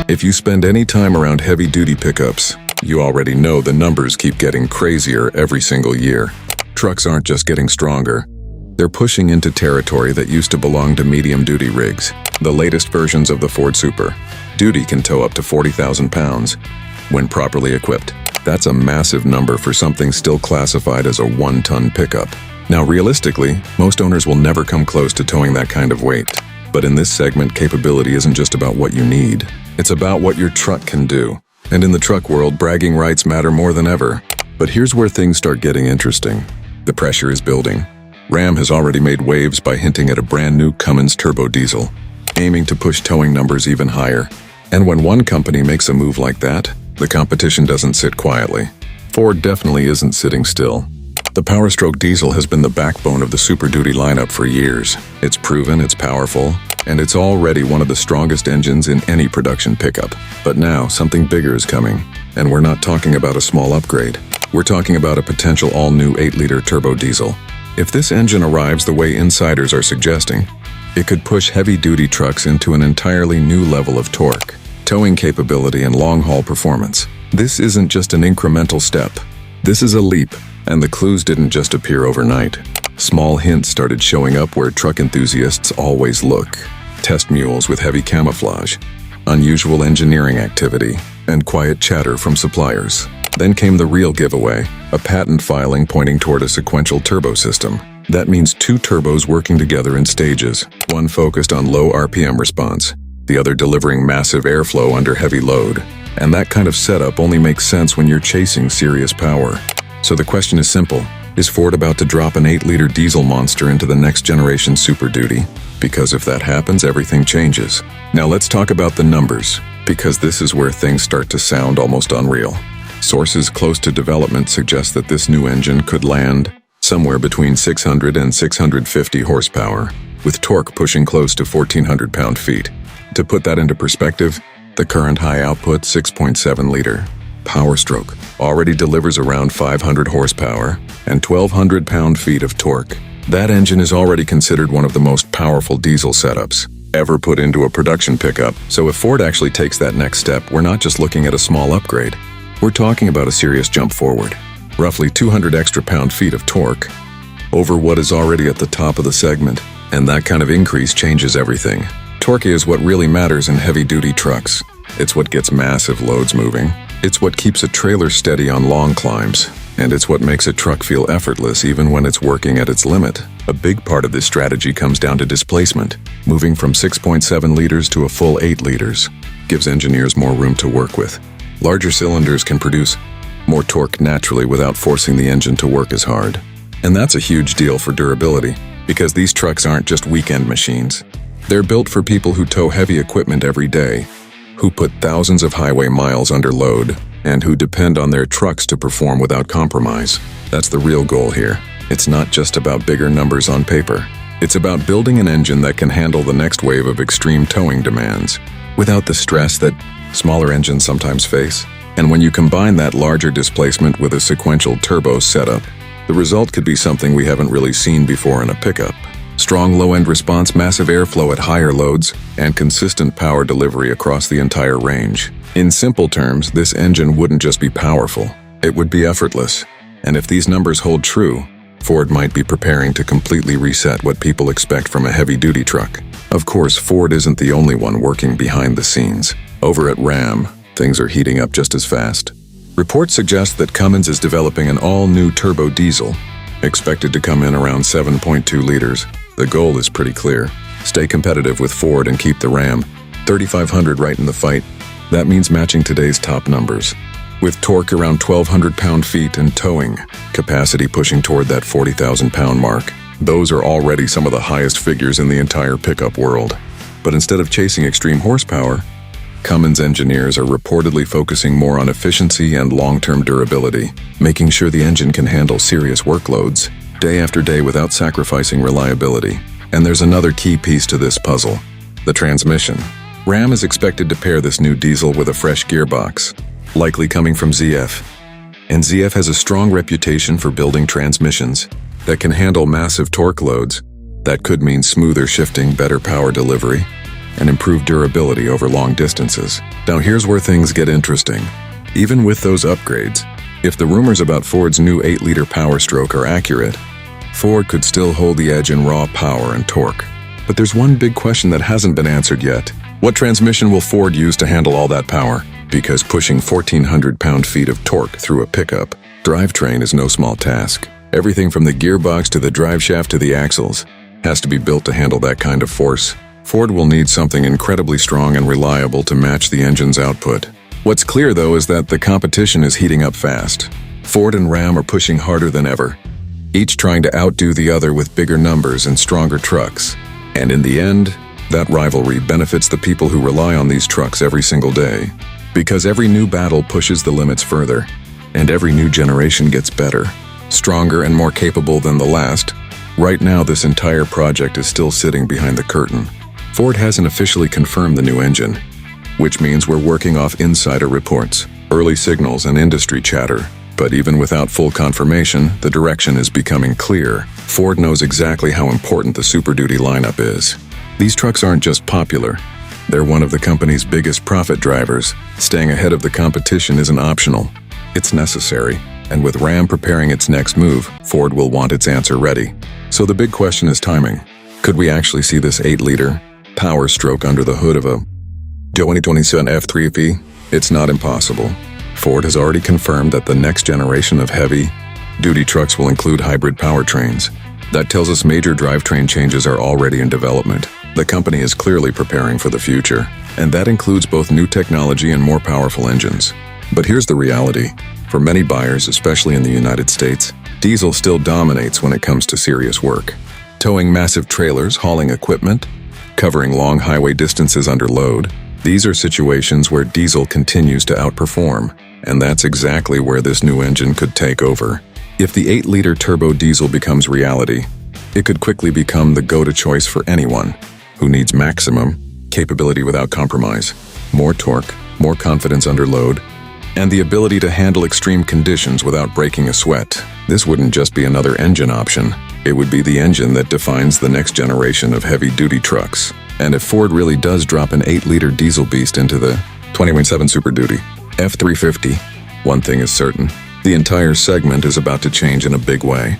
If you spend any time around heavy-duty pickups, you already know the numbers keep getting crazier every single year. Trucks aren't just getting stronger. They're pushing into territory that used to belong to medium-duty rigs. The latest versions of the Ford Super Duty can tow up to 40,000 pounds when properly equipped. That's a massive number for something still classified as a 1-ton pickup. Now, realistically, most owners will never come close to towing that kind of weight. But in this segment, capability isn't just about what you need. It's about what your truck can do. And in the truck world, bragging rights matter more than ever. But here's where things start getting interesting. The pressure is building. Ram has already made waves by hinting at a brand new Cummins turbo diesel, aiming to push towing numbers even higher. And when one company makes a move like that, the competition doesn't sit quietly. Ford definitely isn't sitting still. The Power Stroke diesel has been the backbone of the Super Duty lineup for years. It's proven, it's powerful, and it's already one of the strongest engines in any production pickup. But now, something bigger is coming, and we're not talking about a small upgrade. We're talking about a potential all-new 8-liter turbo diesel. If this engine arrives the way insiders are suggesting, it could push heavy-duty trucks into an entirely new level of torque, towing capability, and long-haul performance. This isn't just an incremental step. This is a leap, and the clues didn't just appear overnight. Small hints started showing up where truck enthusiasts always look. Test mules with heavy camouflage, unusual engineering activity, and quiet chatter from suppliers. Then came the real giveaway, a patent filing pointing toward a sequential turbo system. That means 2 turbos working together in stages, one focused on low RPM response, the other delivering massive airflow under heavy load. And that kind of setup only makes sense when you're chasing serious power. So the question is simple. Is Ford about to drop an 8-liter diesel monster into the next generation Super Duty? Because if that happens, everything changes. Now let's talk about the numbers, because this is where things start to sound almost unreal. Sources close to development suggest that this new engine could land somewhere between 600 and 650 horsepower, with torque pushing close to 1,400 pound-feet. To put that into perspective, the current high-output 6.7-liter Power Stroke already delivers around 500 horsepower and 1,200 pound-feet of torque. That engine is already considered one of the most powerful diesel setups ever put into a production pickup. So if Ford actually takes that next step, we're not just looking at a small upgrade. We're talking about a serious jump forward. Roughly 200 extra pound-feet of torque over what is already at the top of the segment. And that kind of increase changes everything. Torque is what really matters in heavy-duty trucks. It's what gets massive loads moving. It's what keeps a trailer steady on long climbs. And it's what makes a truck feel effortless even when it's working at its limit. A big part of this strategy comes down to displacement. Moving from 6.7 liters to a full 8 liters gives engineers more room to work with. Larger cylinders can produce more torque naturally without forcing the engine to work as hard. And that's a huge deal for durability, because these trucks aren't just weekend machines. They're built for people who tow heavy equipment every day, who put thousands of highway miles under load, and who depend on their trucks to perform without compromise. That's the real goal here. It's not just about bigger numbers on paper. It's about building an engine that can handle the next wave of extreme towing demands, without the stress that smaller engines sometimes face. And when you combine that larger displacement with a sequential turbo setup, the result could be something we haven't really seen before in a pickup. Strong low-end response, massive airflow at higher loads, and consistent power delivery across the entire range. In simple terms, this engine wouldn't just be powerful, it would be effortless. And if these numbers hold true, Ford might be preparing to completely reset what people expect from a heavy-duty truck. Of course, Ford isn't the only one working behind the scenes. Over at Ram, things are heating up just as fast. Reports suggest that Cummins is developing an all-new turbo diesel, expected to come in around 7.2 liters. The goal is pretty clear. Stay competitive with Ford and keep the Ram 3500 right in the fight. That means matching today's top numbers. With torque around 1,200 pound-feet and towing capacity pushing toward that 40,000 pound mark, those are already some of the highest figures in the entire pickup world. But instead of chasing extreme horsepower, Cummins engineers are reportedly focusing more on efficiency and long-term durability, making sure the engine can handle serious workloads day after day without sacrificing reliability. And there's another key piece to this puzzle: the transmission. Ram is expected to pair this new diesel with a fresh gearbox, likely coming from ZF. And ZF has a strong reputation for building transmissions that can handle massive torque loads. That could mean smoother shifting, better power delivery, and improve durability over long distances. Now here's where things get interesting. Even with those upgrades, if the rumors about Ford's new 8-liter Power Stroke are accurate, Ford could still hold the edge in raw power and torque. But there's one big question that hasn't been answered yet. What transmission will Ford use to handle all that power? Because pushing 1,400 pound-feet of torque through a pickup drivetrain is no small task. Everything from the gearbox to the driveshaft to the axles has to be built to handle that kind of force. Ford will need something incredibly strong and reliable to match the engine's output. What's clear, though, is that the competition is heating up fast. Ford and Ram are pushing harder than ever, each trying to outdo the other with bigger numbers and stronger trucks. And in the end, that rivalry benefits the people who rely on these trucks every single day. Because every new battle pushes the limits further, and every new generation gets better, stronger and more capable than the last. Right now, this entire project is still sitting behind the curtain. Ford hasn't officially confirmed the new engine, which means we're working off insider reports, early signals, and industry chatter. But even without full confirmation, the direction is becoming clear. Ford knows exactly how important the Super Duty lineup is. These trucks aren't just popular, they're one of the company's biggest profit drivers. Staying ahead of the competition isn't optional, it's necessary. And with Ram preparing its next move, Ford will want its answer ready. So the big question is timing. Could we actually see this 8-liter Power Stroke under the hood of a 2027 F-350? It's not impossible. Ford has already confirmed that the next generation of heavy-duty trucks will include hybrid powertrains. That tells us major drivetrain changes are already in development. The company is clearly preparing for the future, and that includes both new technology and more powerful engines. But here's the reality. For many buyers, especially in the United States, diesel still dominates when it comes to serious work. Towing massive trailers, hauling equipment, covering long highway distances under load. These are situations where diesel continues to outperform, and that's exactly where this new engine could take over. If the 8-liter turbo diesel becomes reality, it could quickly become the go-to choice for anyone who needs maximum capability without compromise, more torque, more confidence under load, and the ability to handle extreme conditions without breaking a sweat. This wouldn't just be another engine option, it would be the engine that defines the next generation of heavy-duty trucks. And if Ford really does drop an 8-liter diesel beast into the 2027 Super Duty F-350, one thing is certain, the entire segment is about to change in a big way.